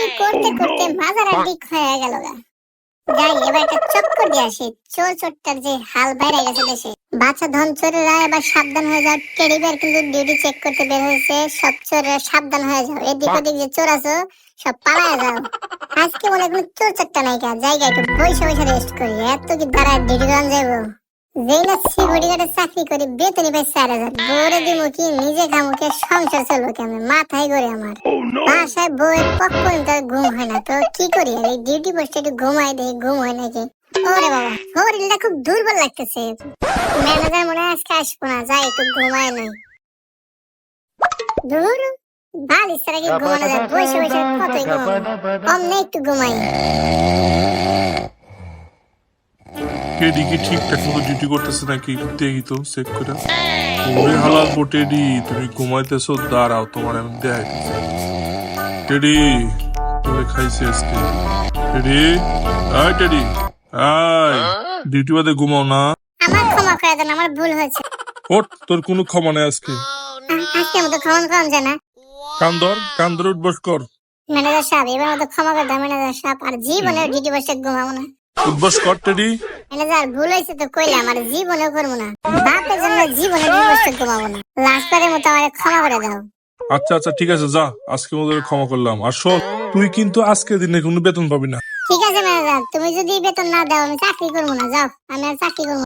চাকরি করতে করতে মাজার দিক হয়ে গেল গা। যাই এবার একটা চক্কর দিয়ে আসি, চোর চোরটার যে হাল বাইরে গেছে দেশে। বাচ্চা ধন চোরেরা এবার সাবধান হয়ে যাও, টেডি বিয়ার কিন্তু ডিউটি চেক করতে বের হয়েছে। সব চোরেরা সাবধান হয়ে যাও, এদিক ওদিক যে চোর আছো সব পালায় যাও। আজকে মনে কোনো চোর চারটা নাই কা, জায়গা একটু বৈশা বৈশা রেস্ট করি, এত কি দাঁড়া ডিউটি করান যাইবো। যেই না সিকিউরিটি গার্ডের চাকরি করি বেতনই পাই 4,000, বউরে দিমু কি নিজে খামুকে সংসার চলবো কেমন, মাথায় করে আমার। বাসায় বউয়ের পক্ষই তো ঘুম হয় না, তো কি করি আর এই ডিউটি পোস্টে একটু ঘুমাই দেই, ঘুম হয় নাকি। ওরে বাবা, শরীরটা খুব দুর্বল লাগতেছে, ম্যানেজার মনে হয় আজকে আসবো না, যাই একটু ঘুমায় নাই। ধুর, ভাল ইচ্ছা কি ঘুমানো যায়, বসে বসে কতই ঘুমাবো, অমনে একটু ঘুমাই। টেডি কি ঠিকঠাক মতো ডিউটি করতেছে নাকি দেখি তো চেক করে। ওরে হালাল পো টেডি, তুমি ঘুমাইতেছো, দাঁড়াও তোমার আমি দেখ। টেডি তোরে খাইছে আজকে। টেডি, আয় টেডি, আয়, ডিউটি বাদে ঘুমাও না। আমার ক্ষমা করে দেন, আমার ভুল হয়েছে। ওঠ, তোর কোনো ক্ষমা নেই আজকে। আজকে মতো ক্ষমা কম যায় না। কান ধর উঠবস কর। ম্যানেজার সাহেব, এবার মতো ক্ষমা করে দেন ম্যানেজার সাহেব, আর জীবনে ডিউটি পোস্টে ঘুমাবো না। উঠবস কর টেডি। ম্যানেজার ভুল হয়েছে তো কইলাম, আর জীবনে করবো না, বাপের জন্য জীবনে ডিউটি পোস্টে ঘুমাবো না। লাস্ট বারের মতো আমার ক্ষমা করে দাও। আচ্ছা আচ্ছা ঠিক আছে, যা, আজকে মতো ক্ষমা করলাম। আর শোন, তুই কিন্তু আজকের দিনে কোনো বেতন পাবি না। ঠিক আছে ম্যানেজার, তুমি যদি বেতন না দাও আমি চাকরি করবো না, যাও, আমি আর চাকরি করবো না।